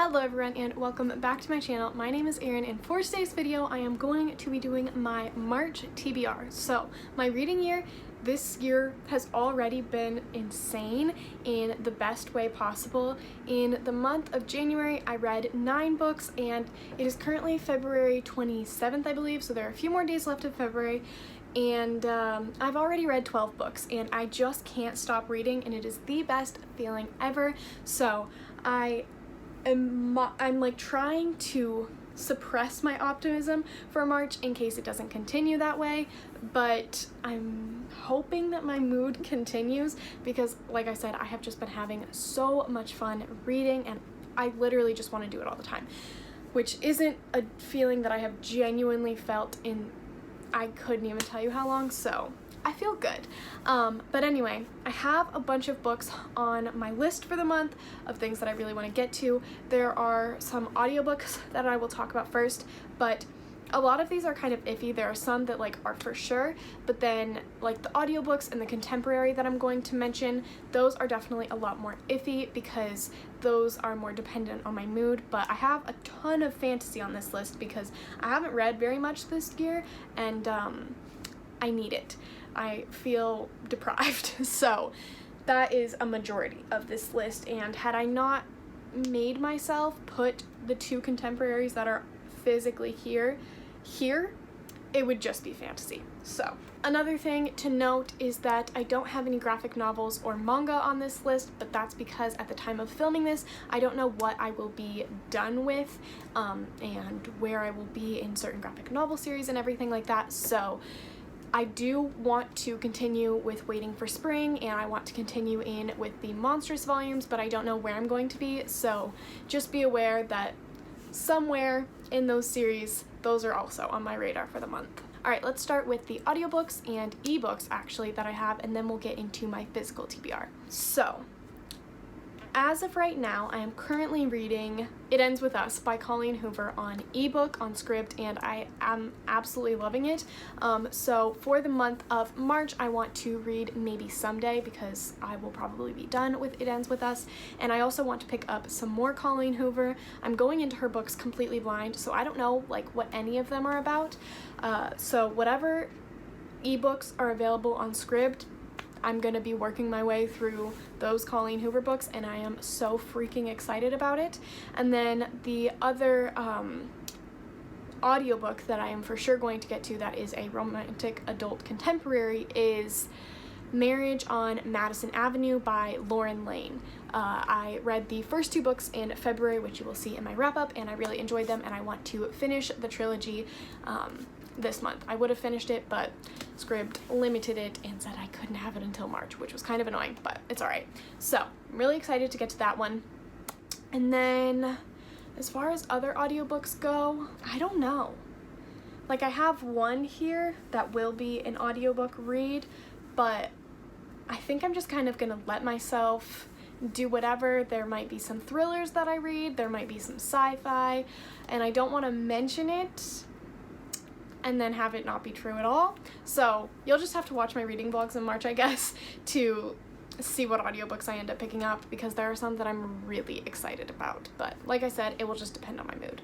Hello everyone and welcome back to my channel. My name is Erin and for today's video I am going to be doing my March TBR. So my reading year this year has already been insane in the best way possible. In the month of January I read 9 books and it is currently February 27th I believe, so there are a few more days left of February. And I've already read 12 books and I just can't stop reading and it is the best feeling ever. So I'm like trying to suppress my optimism for March in case it doesn't continue that way, but I'm hoping that my mood continues because like I said, I have just been having so much fun reading and I literally just want to do it all the time, which isn't a feeling that I have genuinely felt in I couldn't even tell you how long, so I feel good. But anyway, I have a bunch of books on my list for the month of things that I really want to get to. There are some audiobooks that I will talk about first, but a lot of these are kind of iffy. There are some that like are for sure, but then like the audiobooks and the contemporary that I'm going to mention, those are definitely a lot more iffy because those are more dependent on my mood. But I have a ton of fantasy on this list because I haven't read very much this year and I need it. I feel deprived. So that is a majority of this list, and had I not made myself put the 2 contemporaries that are physically here, it would just be fantasy. So another thing to note is that I don't have any graphic novels or manga on this list, but that's because at the time of filming this, I don't know what I will be done with and where I will be in certain graphic novel series and everything like that. So I do want to continue with Waiting for Spring and I want to continue in with the Monstrous volumes, but I don't know where I'm going to be. So just be aware that somewhere in those series, those are also on my radar for the month. Alright, let's start with the audiobooks and ebooks actually that I have, and then we'll get into my physical TBR. So, as of right now, I am currently reading It Ends With Us by Colleen Hoover on ebook, on Scribd, and I am absolutely loving it. So for the month of March, I want to read Maybe Someday because I will probably be done with It Ends With Us, and I also want to pick up some more Colleen Hoover. I'm going into her books completely blind, so I don't know like what any of them are about. So whatever ebooks are available on Scribd, I'm gonna be working my way through those Colleen Hoover books and I am so freaking excited about it. And then the other audiobook that I am for sure going to get to that is a romantic adult contemporary is Marriage on Madison Avenue by Lauren Lane. I read the first 2 books in February, which you will see in my wrap-up, and I really enjoyed them and I want to finish the trilogy this month. I would have finished it, but Scribd limited it and said I couldn't have it until March, which was kind of annoying, but it's alright. So, I'm really excited to get to that one. And then, as far as other audiobooks go, I don't know. Like, I have one here that will be an audiobook read, but I think I'm just kind of gonna let myself do whatever. There might be some thrillers that I read, there might be some sci-fi, and I don't want to mention it and then have it not be true at all. So you'll just have to watch my reading vlogs in March, I guess, to see what audiobooks I end up picking up because there are some that I'm really excited about. But like I said, it will just depend on my mood.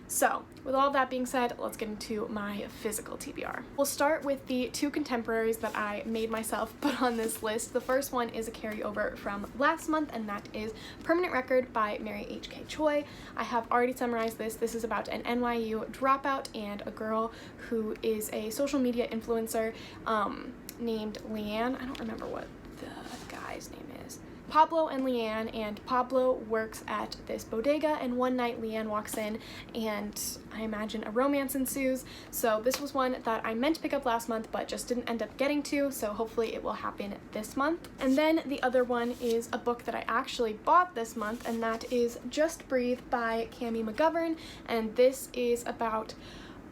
So, with all that being said, let's get into my physical TBR. We'll start with the 2 contemporaries that I made myself put on this list. The first one is a carryover from last month, and that is Permanent Record by Mary H.K. Choi. I have already summarized this. This is about an NYU dropout and a girl who is a social media influencer named Leanne. I don't remember what the guy's name is. Pablo and Leanne, and Pablo works at this bodega and one night Leanne walks in and I imagine a romance ensues. So this was one that I meant to pick up last month but just didn't end up getting to, so hopefully it will happen this month. And then the other one is a book that I actually bought this month, and that is Just Breathe by Cami McGovern, and this is about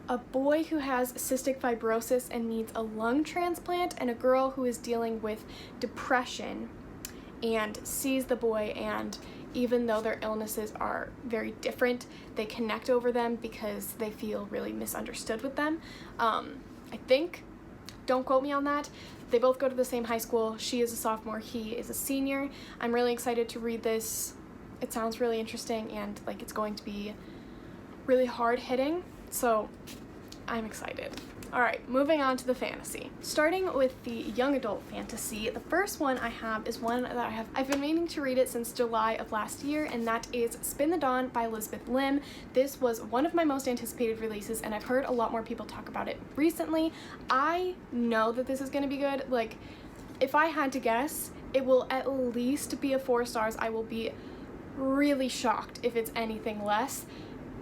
a boy who has cystic fibrosis and needs a lung transplant and a girl who is dealing with depression and sees the boy, and even though their illnesses are very different, they connect over them because they feel really misunderstood with them. I think, don't quote me on that, they both go to the same high school. She is a sophomore, he is a senior. I'm really excited to read this it sounds really interesting and like it's going to be really hard hitting, so I'm excited. All right, moving on to the fantasy. Starting with the young adult fantasy, the first one I have is one that I've been meaning to read it since July of last year, and that is Spin the Dawn by Elizabeth Lim. This was one of my most anticipated releases, and I've heard a lot more people talk about it recently. I know that this is gonna be good. Like, if I had to guess, it will at least be a 4 stars. I will be really shocked if it's anything less,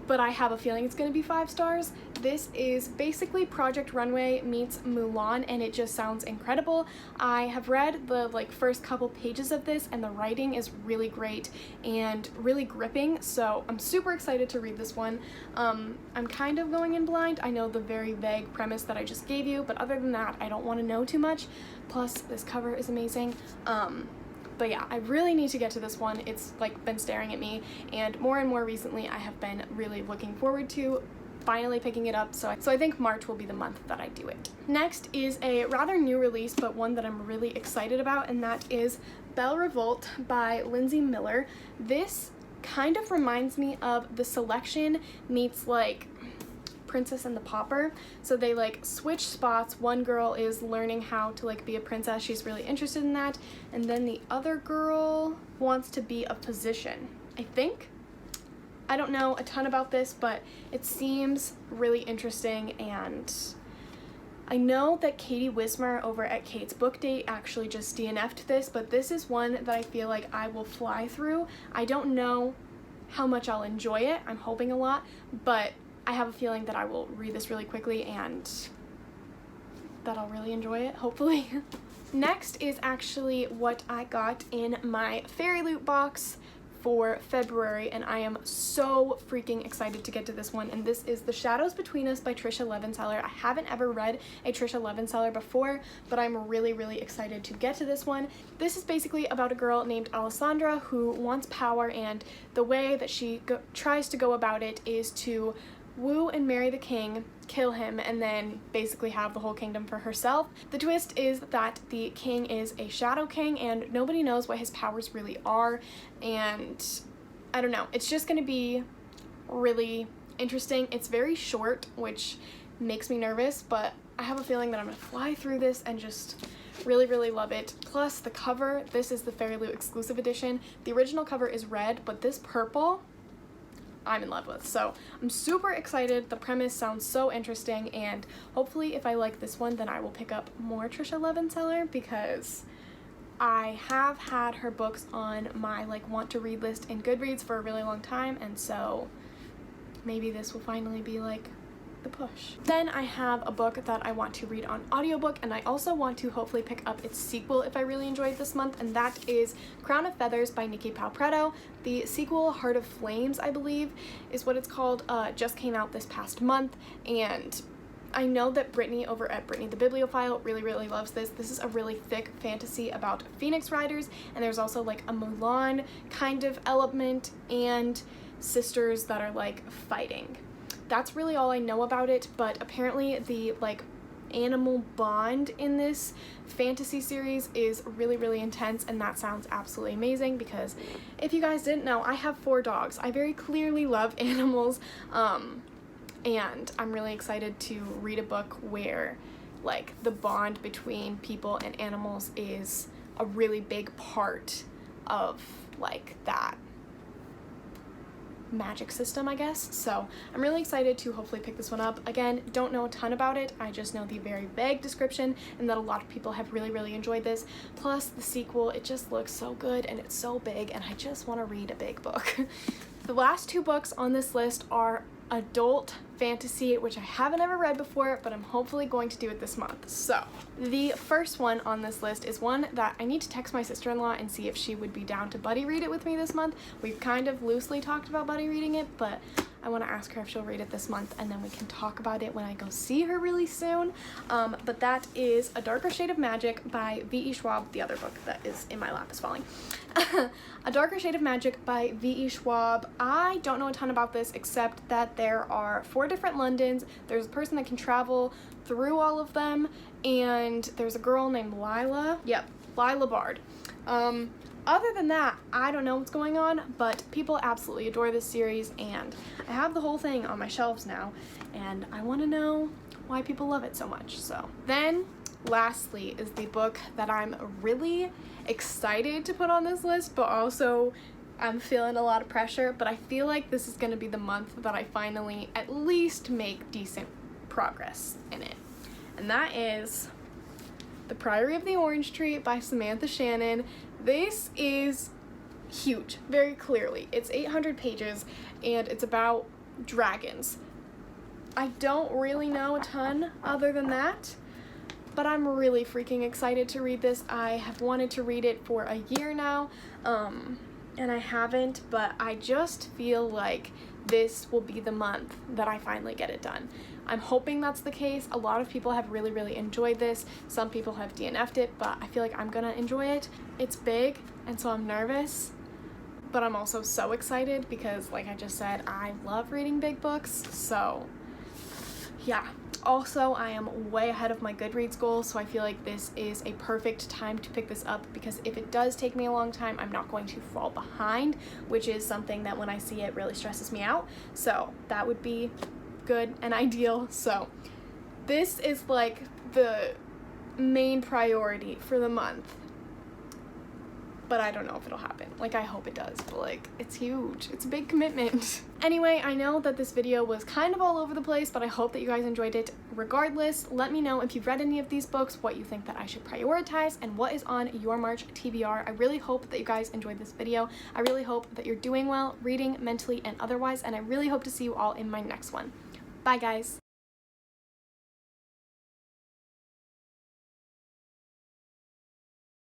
but I have a feeling it's gonna be 5 stars. This is basically Project Runway meets Mulan, and it just sounds incredible. I have read the first couple pages of this, and the writing is really great and really gripping, so I'm super excited to read this one. I'm kind of going in blind. I know the very vague premise that I just gave you, but other than that, I don't want to know too much. Plus, this cover is amazing. But yeah, I really need to get to this one. It's like been staring at me, and more recently I have been really looking forward to finally picking it up, so I think March will be the month that I do it. Next is a rather new release, but one that I'm really excited about, and that is Belle Revolt by Lindsay Miller. This kind of reminds me of The Selection meets like Princess and the Pauper. So they like switch spots. One girl is learning how to like be a princess. She's really interested in that. And then the other girl wants to be a physician, I think. I don't know a ton about this, but it seems really interesting, and I know that Katie Wismer over at Kate's Book Date actually just DNF'd this, but this is one that I feel like I will fly through. I don't know how much I'll enjoy it. I'm hoping a lot, but I have a feeling that I will read this really quickly and that I'll really enjoy it, hopefully. Next is actually what I got in my Fairy Loot box for February, and I am so freaking excited to get to this one, and this is The Shadows Between Us by Trisha Levenseller. I haven't ever read a Trisha Levenseller before, but I'm really excited to get to this one. This is basically about a girl named Alessandra who wants power, and the way that she tries to go about it is to woo and marry the king, kill him, and then basically have the whole kingdom for herself. The twist is that the king is a shadow king and nobody knows what his powers really are, and I don't know, it's just gonna be really interesting. It's very short, which makes me nervous, but I have a feeling that I'm gonna fly through this and just really love it. Plus the cover, this is the Fairy Loot exclusive edition. The original cover is red, but this purple I'm in love with, so I'm super excited. The premise sounds so interesting, and hopefully if I like this one, then I will pick up more Trisha Levenseller, because I have had her books on my like want to read list in Goodreads for a really long time, and so maybe this will finally be like the push. Then I have a book that I want to read on audiobook, and I also want to hopefully pick up its sequel if I really enjoy it this month, and that is Crown of Feathers by Nikki Palpretto. The sequel, Heart of Flames, I believe is what it's called, just came out this past month, and I know that Brittany over at Brittany the Bibliophile really loves this. This is a really thick fantasy about Phoenix Riders, and there's also like a Mulan kind of element and sisters that are like fighting. That's really all I know about it, but apparently the like animal bond in this fantasy series is really intense, and that sounds absolutely amazing, because if you guys didn't know, I have 4 dogs. I very clearly love animals, and I'm really excited to read a book where like the bond between people and animals is a really big part of like that magic system, I guess. So I'm really excited to hopefully pick this one up. Again, don't know a ton about it. I just know the very vague description and that a lot of people have really enjoyed this. Plus the sequel, it just looks so good and it's so big, and I just want to read a big book. The last 2 books on this list are adult fantasy, which I haven't ever read before, but I'm hopefully going to do it this month. So the first one on this list is one that I need to text my sister-in-law and see if she would be down to buddy read it with me this month. We've kind of loosely talked about buddy reading it, but I want to ask her if she'll read it this month, and then we can talk about it when I go see her really soon. But that is A Darker Shade of Magic by V.E. Schwab. The other book that is in my lap is falling. A Darker Shade of Magic by V.E. Schwab. I don't know a ton about this except that there are 4 different Londons. There's a person that can travel through all of them, and there's a girl named Lila. Yep, Lila Bard. other than that, I don't know what's going on, but people absolutely adore this series, and I have the whole thing on my shelves now, and I want to know why people love it so much. So then lastly is the book that I'm really excited to put on this list, but also I'm feeling a lot of pressure, but I feel like this is going to be the month that I finally at least make decent progress in it. And that is The Priory of the Orange Tree by Samantha Shannon. This is huge, very clearly. It's 800 pages and it's about dragons. I don't really know a ton other than that, but I'm really freaking excited to read this. I have wanted to read it for a year now, and I haven't, but I just feel like this will be the month that I finally get it done. I'm hoping that's the case. A lot of people have really, really enjoyed this. Some people have DNF'd it, but I feel like I'm gonna enjoy it. It's big, and so I'm nervous, but I'm also so excited because, like I just said, I love reading big books, so yeah. Also, I am way ahead of my Goodreads goal, so I feel like this is a perfect time to pick this up, because if it does take me a long time, I'm not going to fall behind, which is something that when I see it really stresses me out. So that would be good and ideal. So this is like the main priority for the month, but I don't know if it'll happen. Like, I hope it does, but like, it's huge. It's a big commitment. Anyway, I know that this video was kind of all over the place, but I hope that you guys enjoyed it regardless. Let me know if you've read any of these books, what you think that I should prioritize, and what is on your March TBR. I really hope that you guys enjoyed this video. I really hope that you're doing well, reading, mentally, and otherwise, and I really hope to see you all in my next one. Bye, guys.